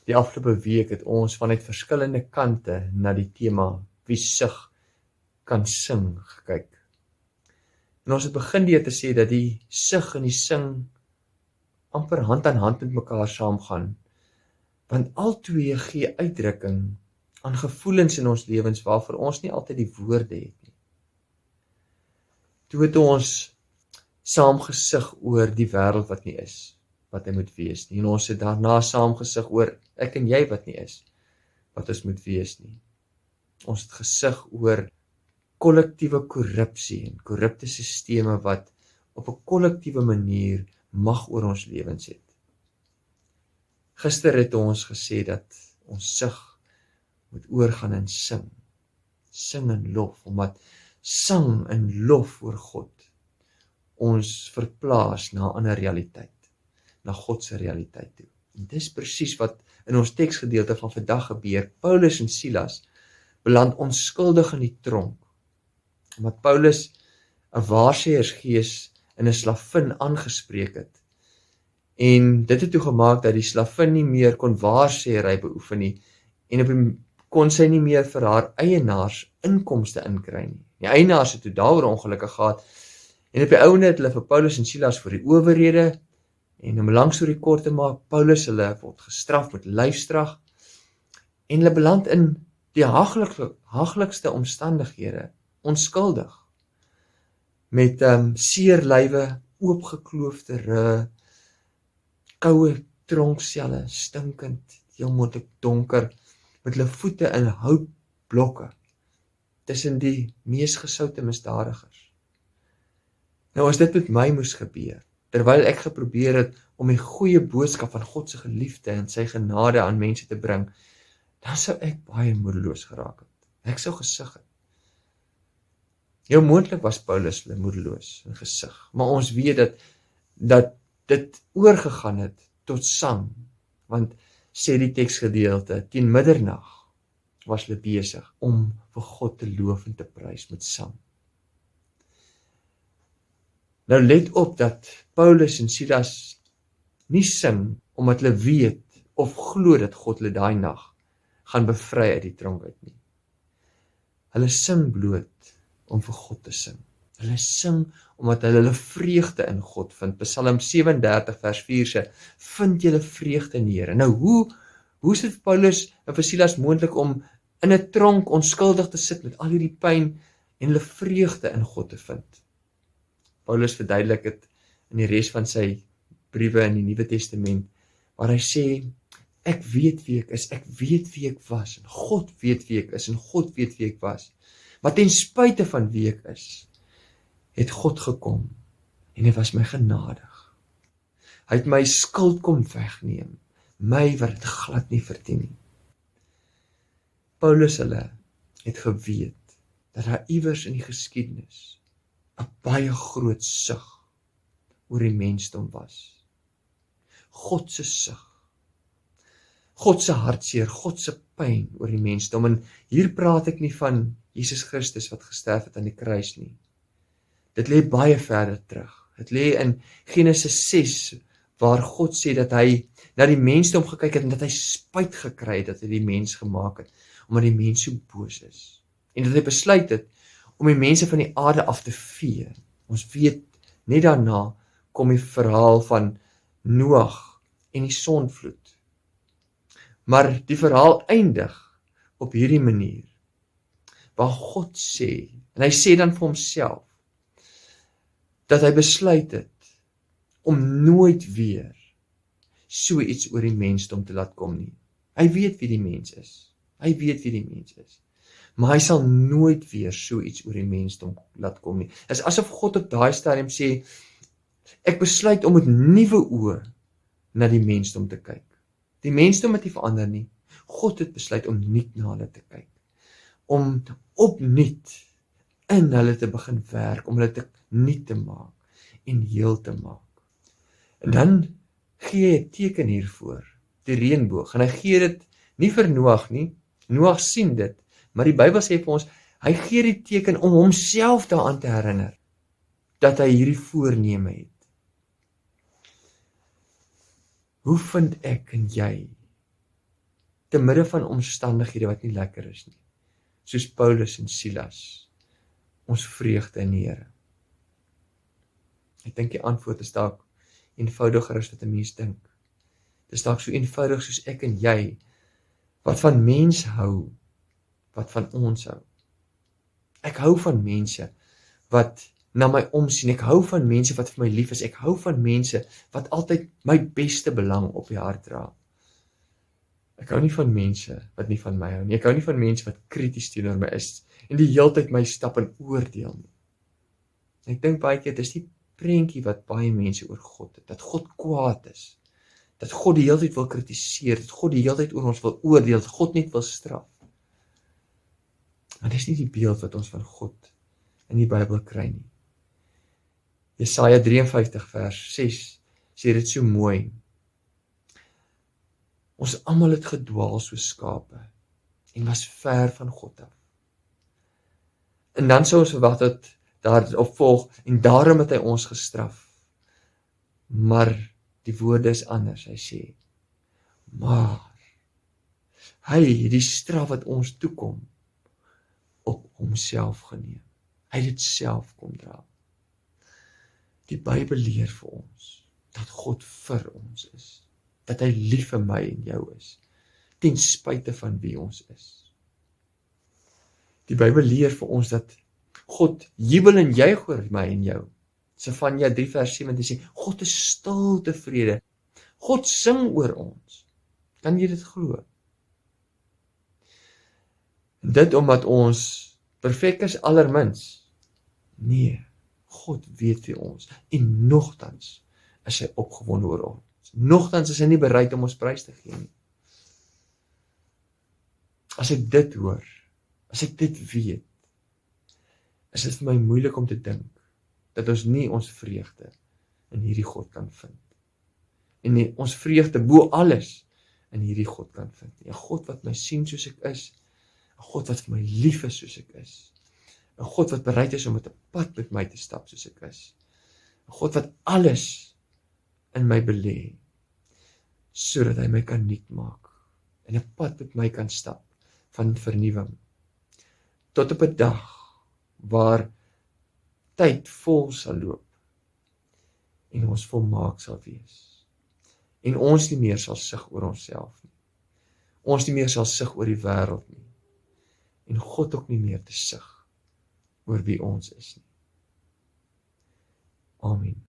Die afgelope week het ons vanuit verskillende kante na die tema wie sug kan sing gekyk. En ons het begin deur te sê dat die sug en die sing amper hand aan hand met mekaar saamgaan, want albei gee uitdrukking aan gevoelens in ons lewens waarvoor ons nie altyd die woorde het nie. Toe het ons saam gesug oor die wêreld wat nie is, wat hy moet wees nie. En ons het daarna saam gesug oor ek en jy wat nie is, wat ons moet wees nie. Ons het gesug oor kollektiewe korrupsie en korrupte sisteme wat op 'n kollektiewe manier mag oor ons lewens het. Gister het ons gesê dat ons sug moet oorgaan in sing. Sing en lof, omdat sang en lof oor God ons verplaas na 'n ander realiteit, na God se realiteit toe. En dis presies wat in ons teksgedeelte van vandag gebeur. Paulus en Silas beland onskuldig in die tronk, omdat Paulus 'n waarsêersgees in 'n slavin aangespreek het. En dit het toe gemaak dat die slavin nie meer kon waarsêery beoefen nie, en kon sy nie meer vir haar eienaars inkomste inkry nie. Die eienaars het toe daaroor ongelukkig gehad, en op die ouende het hulle vir Paulus en Silas voor die owerhede, en om 'n lang storie kort te maak, Paulus hulle word gestraf met lyfstraf, en hulle beland in die haglikste omstandighede, onskuldig, met seer lywe, oopgekloofde rug, koue tronkselle, stinkend, heel moontlik donker, met hulle voete in houtblokke, tussen die mees gesoute misdadigers. Nou as dit met my moes gebeur, terwyl ek geprobeer het om die goeie boodskap van God se geliefde en sy genade aan mense te bring, dan sou ek baie moedeloos geraak het. Ek sou gesug het. Heel moontlik was Paulus hulle moedeloos en gesug, maar ons weet dat dit oorgegaan het tot sang, want sê die teksgedeelte, teen middernag was hulle besig om vir God te loof en te prys met sang. Nou let op dat Paulus en Silas nie sing omdat hulle weet of glo dat God hulle daai nag gaan bevry uit die tronk uit nie. Hulle sing bloot om vir God te sing. Hulle sing omdat hulle vreugde in God vind. Psalm 37 vers 4 sê, vind julle vreugde in die Here. Nou hoe is dit vir Paulus en vir Silas moontlik om in 'n tronk onskuldig te sit met al hierdie pyn en hulle vreugde in God te vind? Paulus verduidelik dit in die res van sy briewe in die Nuwe Testament, waar hy sê, ek weet wie ek is, ek weet wie ek was, en God weet wie ek is, en God weet wie ek was. Maar ten spyte van wie ek is, het God gekom, en hy was my genadig. Hy het my skuld kom wegneem, my wat het glad nie verdien nie. Paulus hulle het geweet, dat daar iewers in die geskiedenis 'n baie groot sug oor die mensdom was. God se sug. God se hartseer, God se pyn oor die mensdom. En hier praat ek nie van Jesus Christus wat gesterf het aan die kruis nie. Dit lê baie verder terug. Dit lê in Genesis 6, waar God sê dat hy na die mensdom gekyk het en dat hy spyt gekry het dat hy die mens gemaak het, omdat die mens so boos is. En dat hy besluit het om die mense van die aarde af te vee. Ons weet, net daarna kom die verhaal van Noag en die sondvloed. Maar die verhaal eindig op hierdie manier, waar God sê, en hy sê dan vir homself, dat hy besluit het om nooit weer so iets oor die mensdom te laat kom nie. Hy weet wie die mens is. Hy weet wie die mens is. Maar hy sal nooit weer so iets oor die mensdom laat kom nie. Dit is asof God op daai stadium sê, ek besluit om met nuwe oë na die mensdom te kyk. Die mensdom het nie verander nie. God het besluit om nuut na hulle te kyk. Om opnuut in hulle te begin werk, om hulle te nuut te maak en heel te maak. En dan gee hy 'n teken hiervoor, die reënboog. En hy gee dit nie vir Noag nie. Noag sien dit, maar die Bybel sê vir ons, hy gee die teken om homself daaraan te herinner, dat hy hierdie voorneme het. Hoe vind ek en jy te midde van omstandighede wat nie lekker is nie, soos Paulus en Silas, ons vreugde in die Here. Ek dink die antwoord is dalk eenvoudiger as wat 'n mens dink. Dit is dalk so eenvoudig soos ek en jy, wat van mens hou, wat van ons hou. Ek hou van mense wat na my omsien, ek hou van mense wat vir my lief is, ek hou van mense wat altyd my beste belang op die hart dra. Ek hou nie van mense wat nie van my hou nie, ek hou nie van mense wat krities teenoor my is, en die heeltyd my stap en oordeel nie. Ek dink baie keer, dis die prentjie wat baie mense oor God het, dat God kwaad is, dat God die heeltyd wil kritiseer, dat God die heeltyd oor ons wil oordeel, dat God net wil straf. Maar dis nie die beeld wat ons van God in die Bybel kry nie. Jesaja 53 vers 6 sê dit so mooi. Ons almal het gedwaal soos skape en was ver van God af. En dan sou ons verwag dat daarop volg, en daarom het hy ons gestraf. Maar die woorde is anders, hy sê, maar hy het die straf wat ons toekom op homself geneem. Hy het dit self kom dra. Die Bybel leer vir ons dat God vir ons is, dat hy lief vir my en jou is, ten spyte van wie ons is. Die Bybel leer vir ons dat God jubel en juig oor my en jou. Sefanja 3 vers 17 sê, God is stil tevrede. God sing oor ons. Kan jy dit glo? En dit omdat ons perfek is allermins. Nee, God weet vir ons. En nogtans is hy opgewonde oor ons. Nogtans is hy nie bereid om ons prys te gee nie. As ek dit hoor, as ek dit weet, is dit vir my moeilik om te dink dat ons nie ons vreugde in hierdie God kan vind. En nie, ons vreugde bo alles in hierdie God kan vind. 'n God wat my sien soos ek is, 'n God wat vir my lief is soos ek is, 'n God wat bereid is om met 'n pad met my te stap soos ek is, 'n God wat alles in my belê, sodat hy my kan nuut maak, en 'n pad met my kan stap, van vernuwing, tot op 'n dag, waar tyd vol sal loop, en ons volmaak sal wees, en ons nie meer sal sug oor onsself nie, ons nie meer sal sug oor die wêreld nie, en God ook nie meer te sug oor wie ons is nie. Amen.